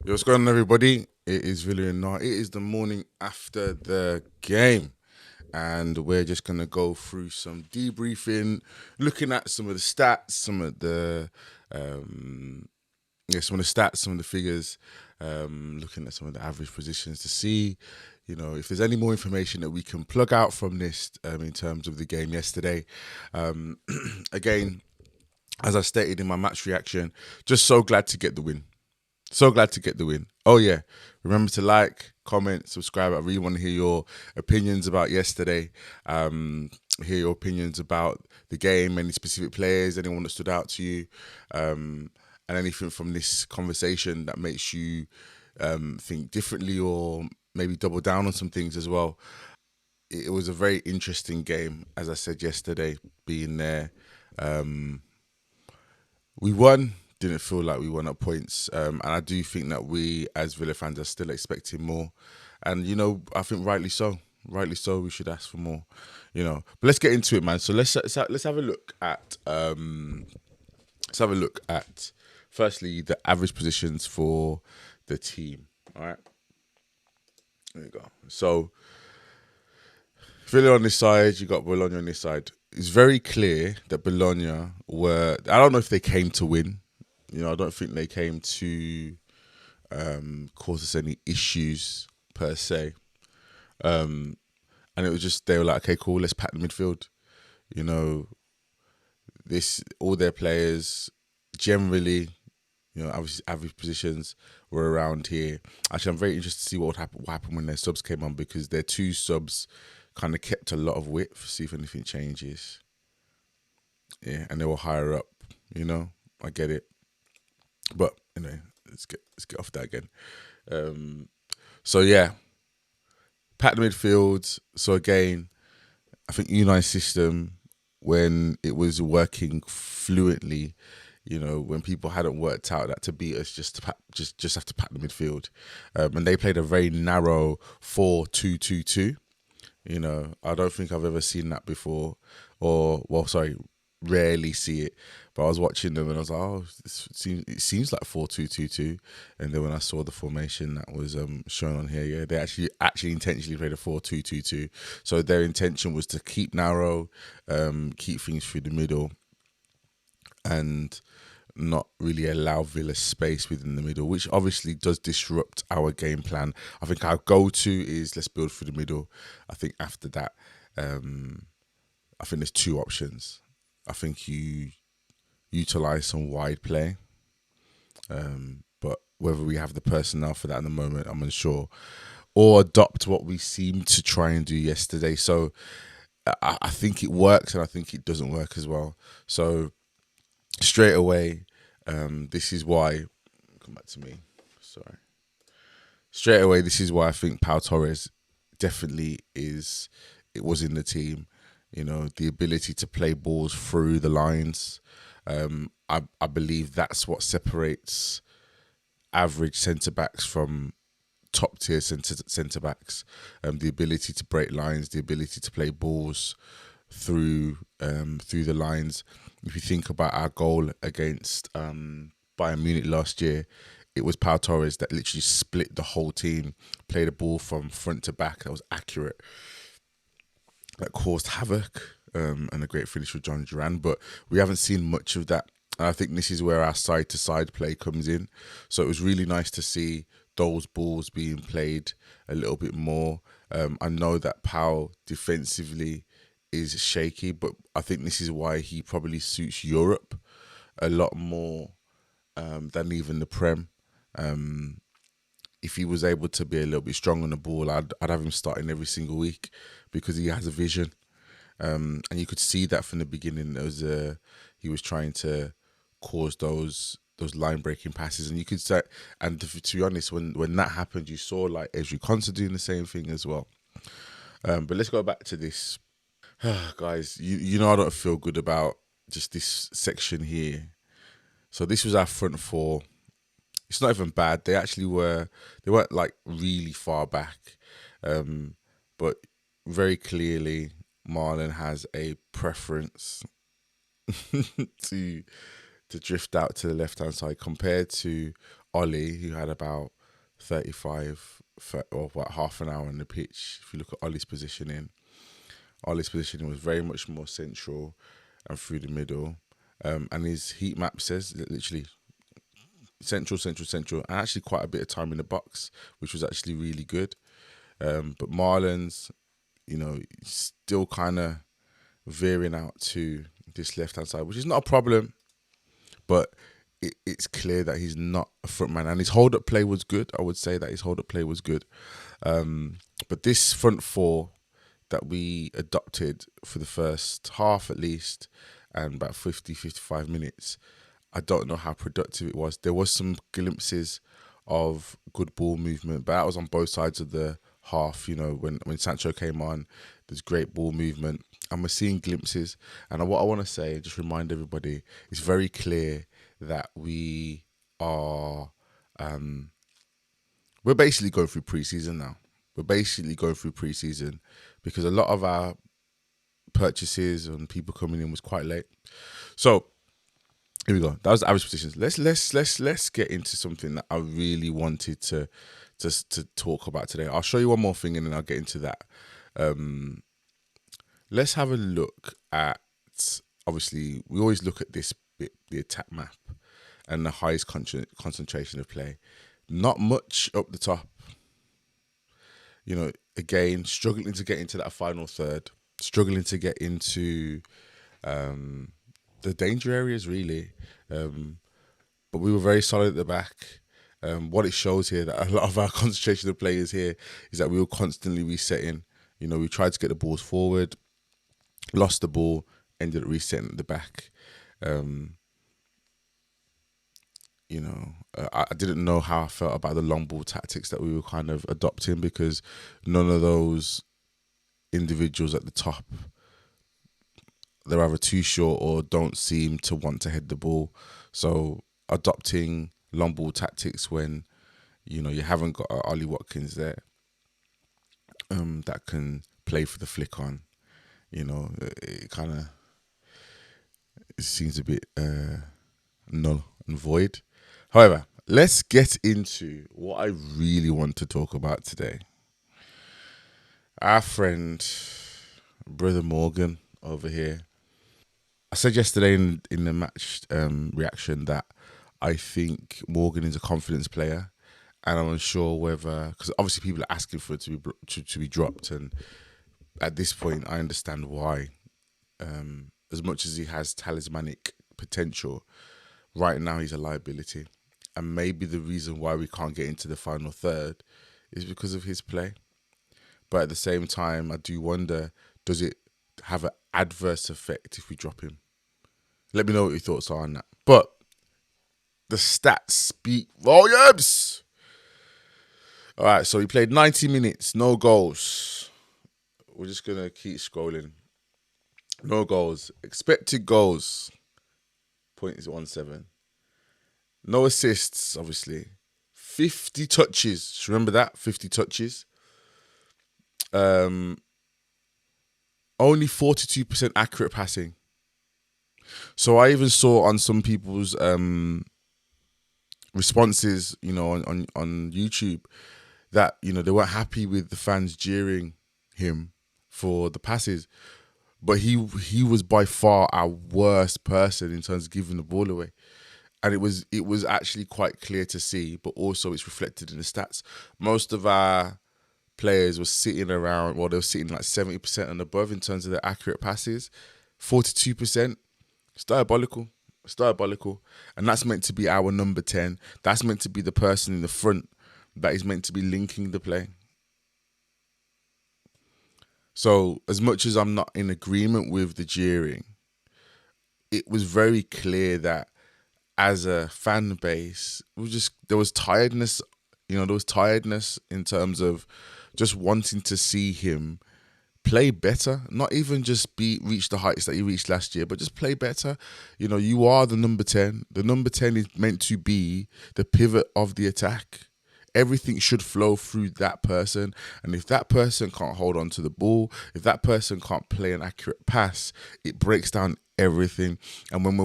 Yo, what's going on, everybody? It is Villa and Noir. It is the morning after the game, and we're just gonna go through some debriefing, looking at some of the stats, um, some of the stats, some of the figures, looking at some of the average positions to see, if there's any more information that we can plug out from this in terms of the game yesterday. Um, Again, as I stated in my match reaction, just so glad to get the win. So glad to get the win. Oh yeah, remember to like, comment, subscribe. I really want to hear your opinions about yesterday. Hear your opinions about the game, any specific players, anyone that stood out to you, and anything from this conversation that makes you think differently or maybe double down on some things as well. It was a very interesting game, as I said yesterday, being there. Um, we won. Didn't feel like we won at points, and I do think that we, as Villa fans, are still expecting more. And I think rightly so. Rightly so. We should ask for more. But let's get into it, man. So let's have a look at firstly the average positions for the team. All right, there you go. So Villa on this side, you got Bologna on this side. It's very clear that Bologna were. I don't know if they came to win. I don't think they came to cause us any issues per se. Um, and it was just they were like, okay, cool, let's pack the midfield. You know, this all their players generally, average positions were around here. Actually, I'm very interested to see what happened when their subs came on because their two subs kind of kept a lot of width. See if anything changes. Yeah, and they were higher up. I get it, but anyway, let's get off that again. Um, so yeah, pack the midfield. So again, I think United's system when it was working fluently, when people hadn't worked out that to beat us, just have to pack the midfield, and they played a very narrow 4-2-2-2. I don't think I've ever seen that before, or well, sorry, rarely see it. But I was watching them and I was like, oh, it seems like 4-2-2-2. And then when I saw the formation that was shown on here, yeah, they actually intentionally played a 4-2-2-2. So their intention was to keep narrow, keep things through the middle, and not really allow Villa space within the middle, which obviously does disrupt our game plan. I think our go-to is let's build through the middle. I think after that, I think there's two options. I think you utilize some wide play, but whether we have the personnel for that in the moment, I'm unsure. Or adopt what we seemed to try and do yesterday. So I think it works and I think it doesn't work as well. So straight away, this is why. Come back to me. Sorry. Straight away, this is why I think Pau Torres definitely is. It was in the team. The ability to play balls through the lines. I believe that's what separates average centre backs from top tier centre backs. The ability to break lines, the ability to play balls through the lines. If you think about our goal against Bayern Munich last year, it was Pau Torres that literally split the whole team, played a ball from front to back that was accurate, that caused havoc, and a great finish with John Duran. But we haven't seen much of that. And I think this is where our side-to-side play comes in. So it was really nice to see those balls being played a little bit more. I know that Pau defensively is shaky, but I think this is why he probably suits Europe a lot more than even the Prem. If he was able to be a little bit strong on the ball, I'd have him starting every single week because he has a vision. And you could see that from the beginning. He was trying to cause those line breaking passes, and you could say, and to be honest, when that happened, you saw like Ezri Konsa doing the same thing as well. But let's go back to this, guys. I don't feel good about just this section here. So this was our front four. It's not even bad. They actually were. They weren't like really far back, but very clearly Marlon has a preference to drift out to the left hand side compared to Ollie, who had about or about half an hour on the pitch. If you look at Ollie's positioning was very much more central and through the middle. And his heat map says literally central, and actually quite a bit of time in the box, which was actually really good. But Marlon's, still kind of veering out to this left-hand side, which is not a problem, but it's clear that he's not a front man. And his hold-up play was good. I would say that his hold-up play was good. But this front four that we adopted for the first half at least, and about 55 minutes, I don't know how productive it was. There was some glimpses of good ball movement, but that was on both sides of the half. When Sancho came on, there's great ball movement, and we're seeing glimpses. And what I want to say, just remind everybody, it's very clear that we are, we're basically going through pre-season now. We're basically going through pre-season because a lot of our purchases and people coming in was quite late. So here we go. That was the average positions. Let's get into something that I really wanted to talk about today. I'll show you one more thing and then I'll get into that. Let's have a look at, obviously, we always look at this bit, the attack map and the highest concentration of play. Not much up the top. Again, struggling to get into that final third, struggling to get into the danger areas, really. But we were very solid at the back. What it shows here, that a lot of our concentration of players here is that we were constantly resetting. We tried to get the balls forward, lost the ball, ended up resetting at the back. I didn't know how I felt about the long ball tactics that we were kind of adopting, because none of those individuals at the top, they're either too short or don't seem to want to head the ball. So adopting long ball tactics when, you haven't got Ollie Watkins there that can play for the flick on, it kind of seems a bit null and void. However, let's get into what I really want to talk about today. Our friend, Brother Morgan over here. I said yesterday in the match reaction that I think Morgan is a confidence player, and I'm unsure whether, because obviously people are asking for it to be dropped, and at this point I understand why. As much as he has talismanic potential, right now he's a liability, and maybe the reason why we can't get into the final third is because of his play. But at the same time, I do wonder, does it have an adverse effect if we drop him? Let me know what your thoughts are on that. But the stats speak volumes. All right, so he played 90 minutes, no goals. We're just going to keep scrolling. No goals. Expected goals, 0.17. No assists, obviously. 50 touches. Just remember that, 50 touches. Only 42% accurate passing. So I even saw on some people's responses, on YouTube, that they weren't happy with the fans jeering him for the passes, but he was by far our worst person in terms of giving the ball away, and it was actually quite clear to see. But also it's reflected in the stats. Most of our players were sitting around, they were sitting like 70% and above in terms of their accurate passes. 42%. It's diabolical. And that's meant to be our number 10. That's meant to be the person in the front that is meant to be linking the play. So as much as I'm not in agreement with the jeering, it was very clear that as a fan base, there was tiredness. There was tiredness in terms of just wanting to see him play better, not even just reach the heights that he reached last year, but just play better. You are the number 10. The number 10 is meant to be the pivot of the attack. Everything should flow through that person. And if that person can't hold on to the ball, if that person can't play an accurate pass, it breaks down everything. And when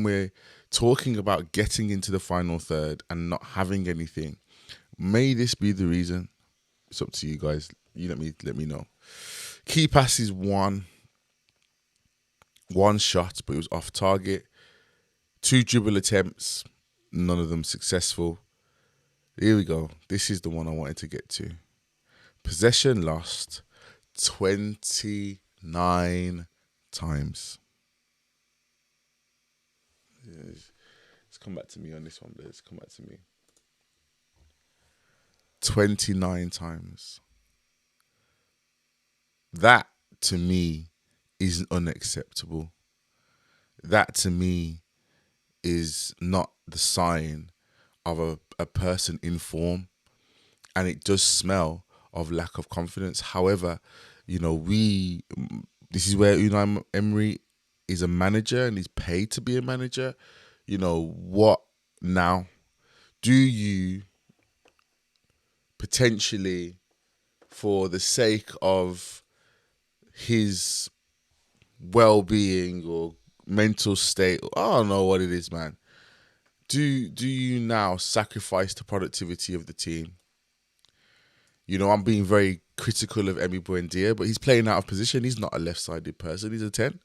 we're talking about getting into the final third and not having anything. May this be the reason? It's up to you guys. You let me know. Key passes one shot, but it was off target. 2 dribble attempts, none of them successful. Here we go. This is the one I wanted to get to. Possession lost 29 times. Let's come back to me on this one, Blaze. Come back to me. 29 times. That, to me, is unacceptable. That, to me, is not the sign of a person in form. And it does smell of lack of confidence. However, this is where Unai Emery is a manager and he's paid to be a manager. What now? Do you potentially, for the sake of his well-being or mental state, I don't know what it is, man, do you now sacrifice the productivity of the team? I'm being very critical of Emi Buendia, but he's playing out of position. He's not a left-sided person. He's a 10.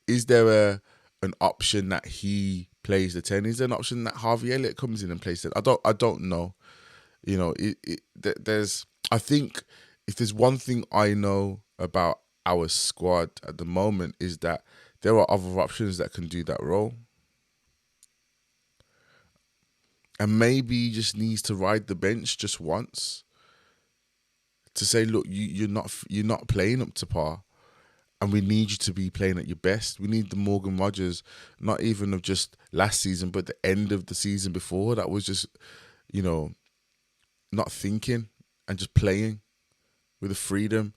Is there an option that he plays the 10? Is there an option that Harvey Elliott comes in and plays it? I don't know. I think if there's one thing I know about our squad at the moment is that there are other options that can do that role. And maybe he just needs to ride the bench just once to say, look, you're not playing up to par, and we need you to be playing at your best. We need the Morgan Rogers, not even of just last season, but the end of the season before, that was just, not thinking and just playing with the freedom.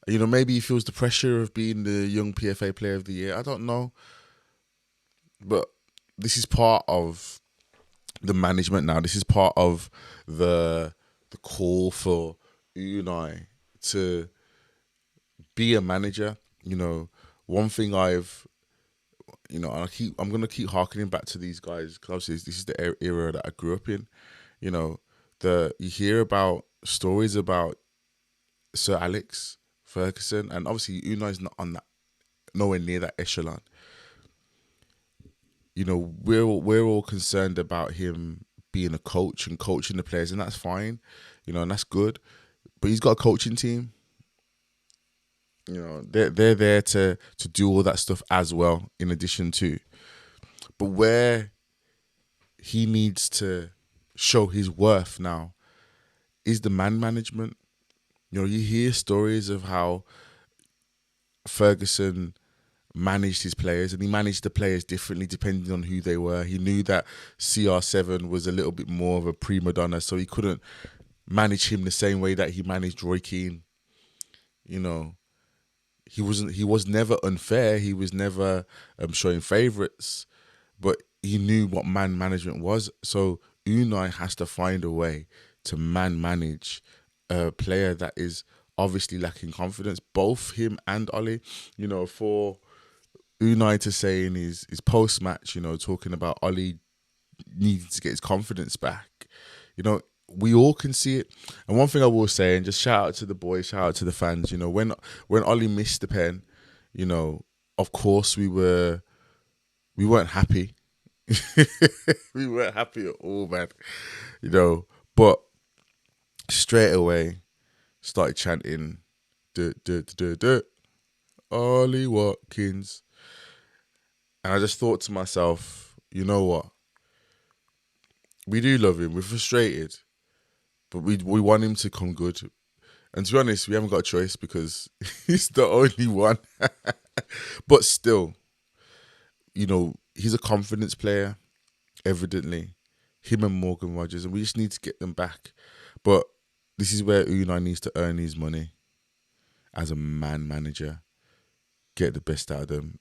Maybe he feels the pressure of being the young PFA Player of the Year. I don't know. But this is part of the management now. This is part of the call for Unai to be a manager. One thing I'm gonna keep harkening back to these guys because obviously this is the era that I grew up in. You hear about stories about Sir Alex Ferguson, and obviously Unai's not on that, nowhere near that echelon. We're all concerned about him being a coach and coaching the players, and that's fine, and that's good. But he's got a coaching team. They're there to do all that stuff as well, in addition to. But where he needs to show his worth now is the man management. You hear stories of how Ferguson managed his players, and he managed the players differently depending on who they were. He knew that CR7 was a little bit more of a prima donna, so he couldn't manage him the same way that he managed Roy Keane. He was never unfair. He was never showing favourites, but he knew what man management was. So Unai has to find a way to man manage a player that is obviously lacking confidence, both him and Ollie. For Unai to say in his post-match, talking about Ollie needing to get his confidence back, we all can see it. And one thing I will say, and just shout out to the boys, shout out to the fans, when Ollie missed the pen, of course we weren't happy. We weren't happy at all, man. But straight away started chanting, Ollie Watkins. And I just thought to myself, you know what? We do love him. We're frustrated. But we want him to come good. And to be honest, we haven't got a choice because he's the only one. But still, he's a confidence player, evidently. Him and Morgan Rogers. And we just need to get them back. But this is where Unai needs to earn his money as a man manager. Get the best out of them.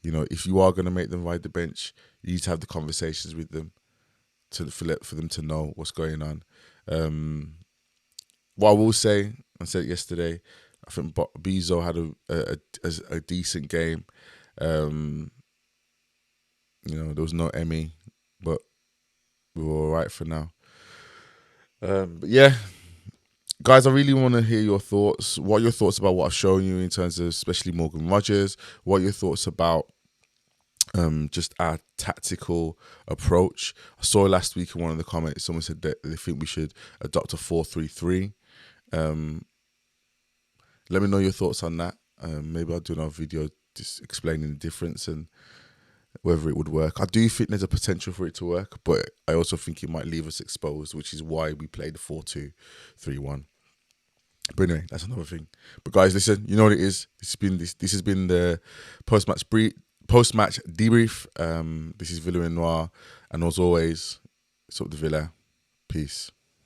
If you are going to make them ride the bench, you need to have the conversations with them for them to know what's going on. What I will say, I said it yesterday, I think Bezo had a decent game. There was no Emmy, but we were all right for now. But yeah, guys, I really want to hear your thoughts. What are your thoughts about what I've shown you in terms of especially Morgan Rogers? What are your thoughts about just our tactical approach? I saw last week in one of the comments, someone said that they think we should adopt a 4-3-3. Let me know your thoughts on that. Maybe I'll do another video just explaining the difference and whether it would work. I do think there's a potential for it to work, but I also think it might leave us exposed, which is why we play the 4-2-3-1. But anyway, that's another thing. But guys, listen, you know what it is. This has been the post-match debrief. This is Villa and Noir, and as always, it's up to Villa. Peace.